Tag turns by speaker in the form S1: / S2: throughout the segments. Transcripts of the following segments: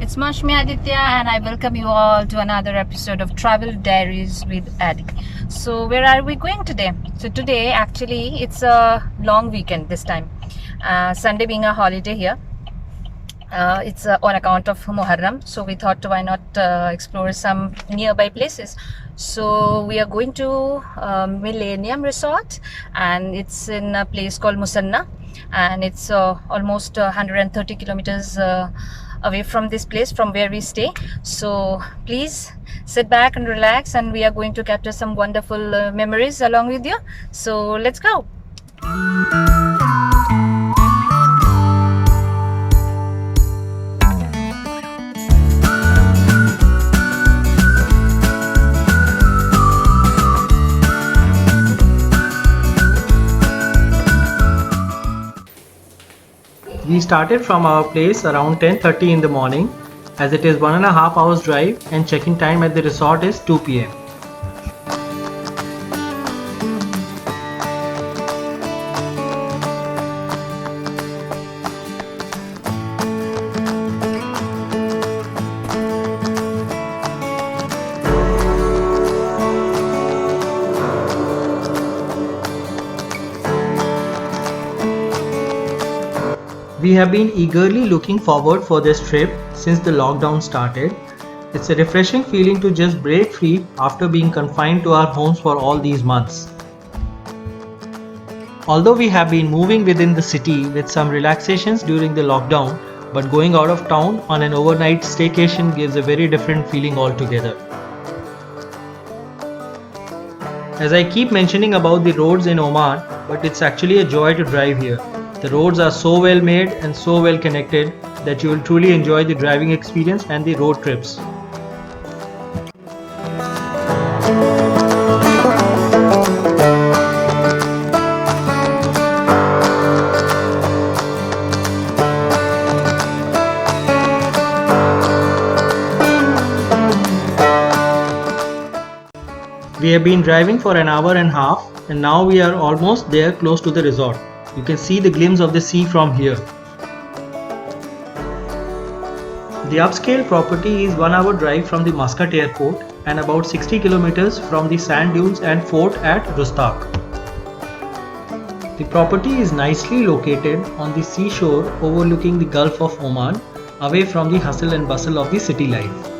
S1: It's Mashmi Aditya, and I welcome you all to another episode of Travel Diaries with Adi. So, where are we going today? So, today actually it's a long weekend this time. Sunday being a holiday here. It's on account of Muharram, so we thought why not explore some nearby places. So we are going to Millennium Resort, and it's in a place called Musanna, and it's almost 130 kilometers away from this place, from where we stay. So please sit back and relax, and we are going to capture some wonderful memories along with you. So let's go.
S2: We started from our place around 10:30 in the morning, as it is 1.5 hours drive and check-in time at the resort is 2 p.m. We have been eagerly looking forward for this trip since the lockdown started. It's a refreshing feeling to just break free after being confined to our homes for all these months. Although we have been moving within the city with some relaxations during the lockdown, but going out of town on an overnight staycation gives a very different feeling altogether. As I keep mentioning about the roads in Oman, but it's actually a joy to drive here. The roads are so well made and so well connected that you will truly enjoy the driving experience and the road trips. We have been driving for an hour and a half, and now we are almost there, close to the resort. You can see the glimpse of the sea from here. The upscale property is 1 hour drive from the Muscat airport and about 60 kilometers from the sand dunes and fort at Rustak. The property is nicely located on the seashore overlooking the Gulf of Oman, away from the hustle and bustle of the city life.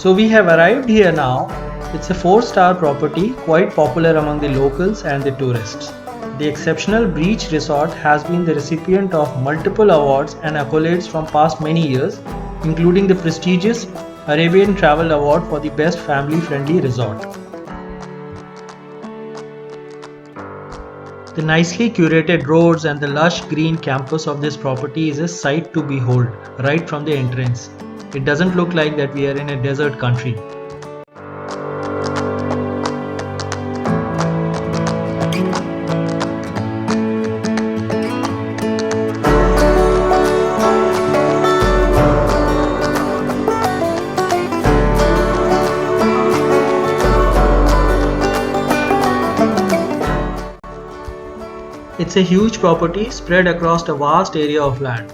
S2: So we have arrived here now. It's a 4-star property, quite popular among the locals and the tourists. The exceptional beach resort has been the recipient of multiple awards and accolades from past many years, including the prestigious Arabian Travel Award for the best family-friendly resort. The nicely curated roads and the lush green campus of this property is a sight to behold right from the entrance. It doesn't look like that we are in a desert country. It's a huge property spread across a vast area of land.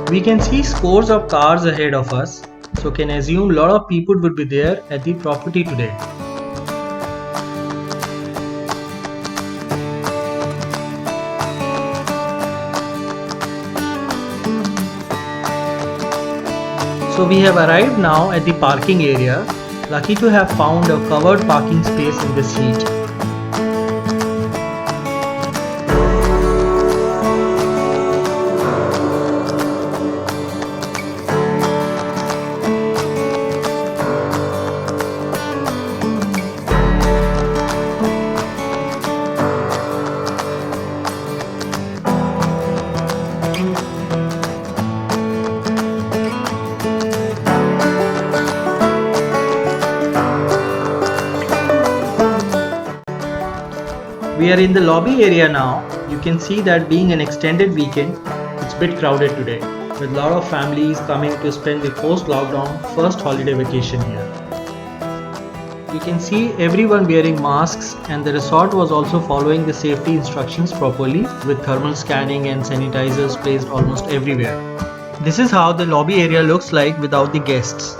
S2: We can see scores of cars ahead of us, so can assume a lot of people would be there at the property today. So we have arrived now at the parking area. Lucky to have found a covered parking space in this heat. We are in the lobby area now. You can see that being an extended weekend, it's a bit crowded today, with a lot of families coming to spend the post-lockdown first holiday vacation here. You can see everyone wearing masks, and the resort was also following the safety instructions properly with thermal scanning and sanitizers placed almost everywhere. This is how the lobby area looks like without the guests.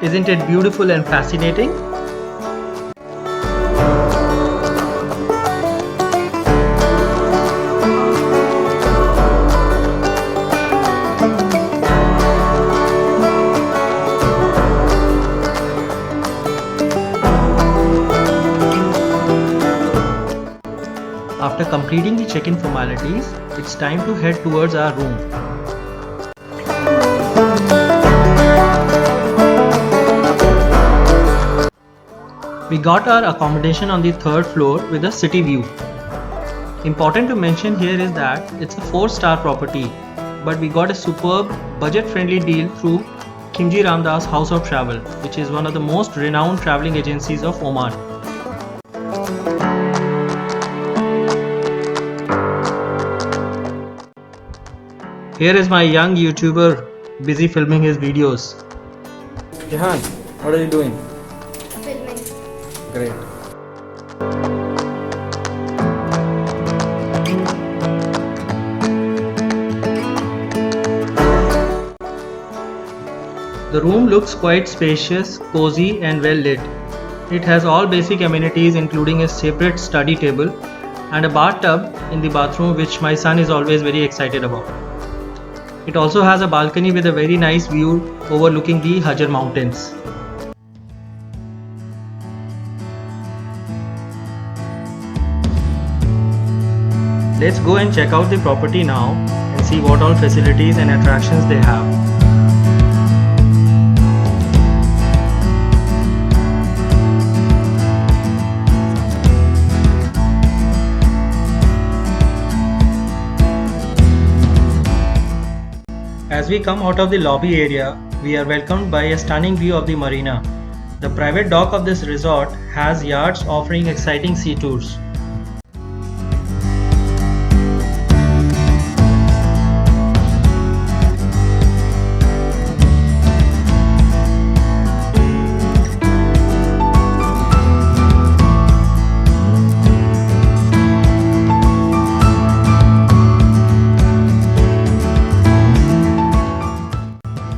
S2: Isn't it beautiful and fascinating? After completing the check-in formalities, it's time to head towards our room. We got our accommodation on the third floor with a city view. Important to mention here is that it's a 4-star property, but we got a superb budget-friendly deal through Khimji Ramdas House of Travel, which is one of the most renowned traveling agencies of Oman. Here is my young YouTuber busy filming his videos.
S3: Jahan, what are you doing?
S4: Filming.
S3: Great.
S2: The room looks quite spacious, cozy and well lit. It has all basic amenities including a separate study table and a bathtub in the bathroom, which my son is always very excited about. It also has a balcony with a very nice view overlooking the Hajar Mountains. Let's go and check out the property now and see what all facilities and attractions they have. As we come out of the lobby area, we are welcomed by a stunning view of the marina. The private dock of this resort has yachts offering exciting sea tours.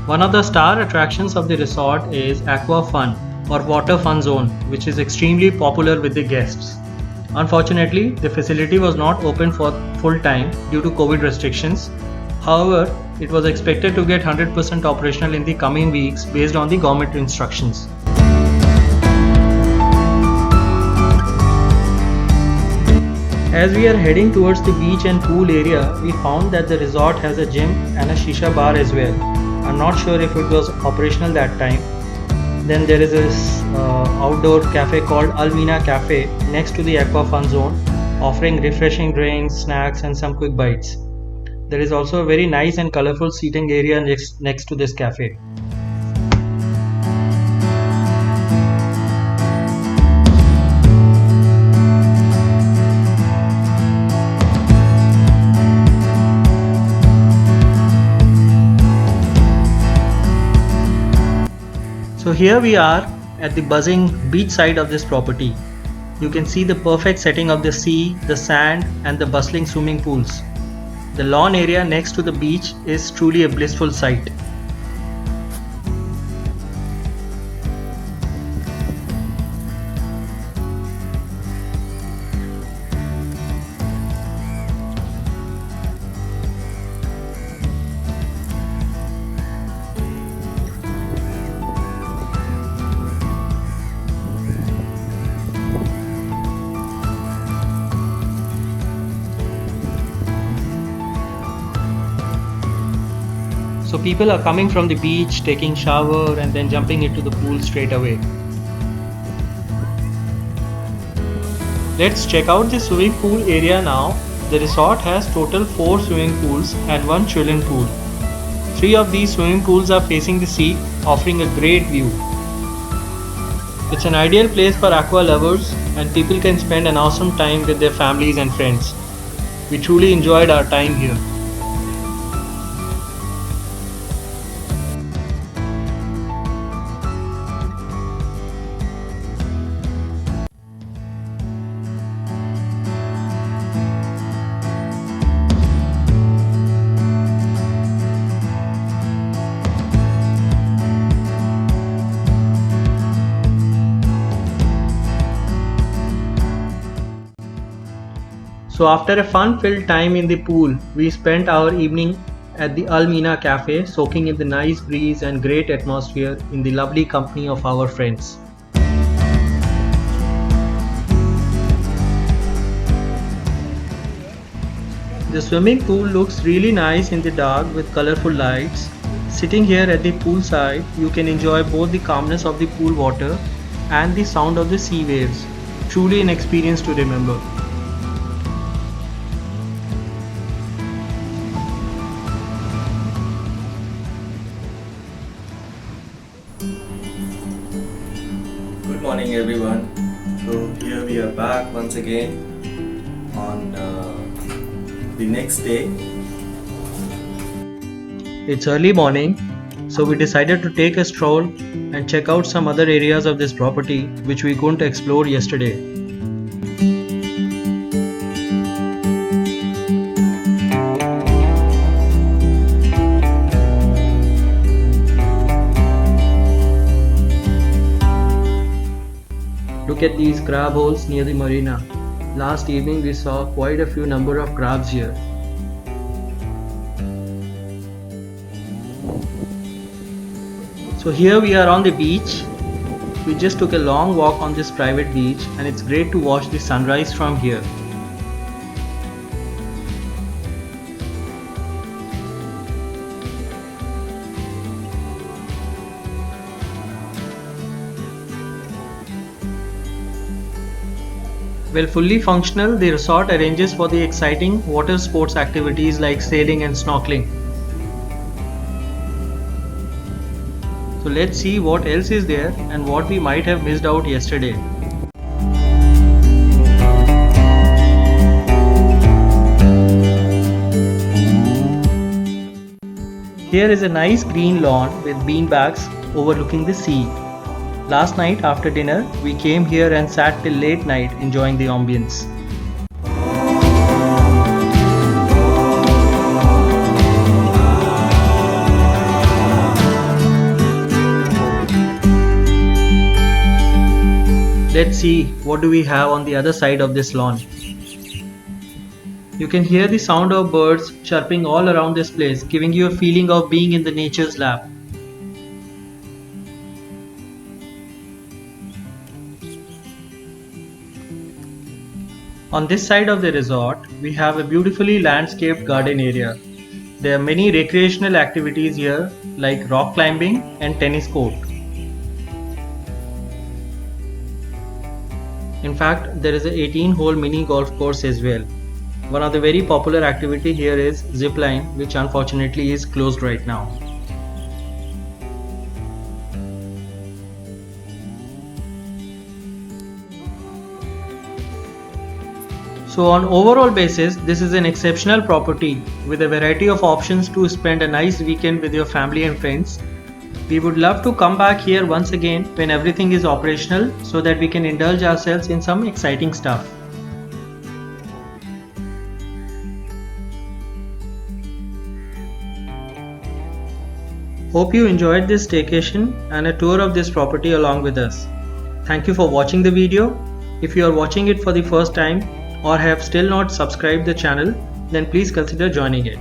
S2: One of the star attractions of the resort is Aqua Fun or Water Fun Zone, which is extremely popular with the guests. Unfortunately, the facility was not open for full time due to COVID restrictions. However, it was expected to get 100% operational in the coming weeks based on the government instructions. As we are heading towards the beach and pool area, we found that the resort has a gym and a shisha bar as well. I'm not sure if it was operational that time. Then there is this outdoor cafe called Almina Cafe next to the Aqua Fun Zone, offering refreshing drinks, snacks and some quick bites. There is also a very nice and colorful seating area next to this cafe. So here we are at the buzzing beach side of this property. You can see the perfect setting of the sea, the sand and the bustling swimming pools. The lawn area next to the beach is truly a blissful sight. So people are coming from the beach, taking shower and then jumping into the pool straight away. Let's check out the swimming pool area now. The resort has total 4 swimming pools and 1 children pool. 3 of these swimming pools are facing the sea, offering a great view. It's an ideal place for aqua lovers and people can spend an awesome time with their families and friends. We truly enjoyed our time here. So after a fun-filled time in the pool, we spent our evening at the Al Mina Cafe, soaking in the nice breeze and great atmosphere in the lovely company of our friends. The swimming pool looks really nice in the dark with colorful lights. Sitting here at the poolside, you can enjoy both the calmness of the pool water and the sound of the sea waves. Truly an experience to remember.
S3: Good morning, everyone. So here we are back once again on the next day.
S2: It's early morning, so we decided to take a stroll and check out some other areas of this property which we couldn't explore yesterday. Look at these crab holes near the marina. Last evening we saw quite a few number of crabs here. So here we are on the beach. We just took a long walk on this private beach and it's great to watch the sunrise from here. Well, fully functional, the resort arranges for the exciting water sports activities like sailing and snorkeling. So let's see what else is there and what we might have missed out yesterday. Here is a nice green lawn with bean bags overlooking the sea. Last night after dinner, we came here and sat till late night enjoying the ambience. Let's see what do we have on the other side of this lawn. You can hear the sound of birds chirping all around this place, giving you a feeling of being in the nature's lap. On this side of the resort, we have a beautifully landscaped garden area. There are many recreational activities here like rock climbing and tennis court. In fact, there is a 18-hole mini golf course as well. One of the very popular activity here is zip line, which unfortunately is closed right now. So on overall basis, this is an exceptional property with a variety of options to spend a nice weekend with your family and friends. We would love to come back here once again when everything is operational so that we can indulge ourselves in some exciting stuff. Hope you enjoyed this staycation and a tour of this property along with us. Thank you for watching the video. If you are watching it for the first time or have still not subscribed the channel, then please consider joining it.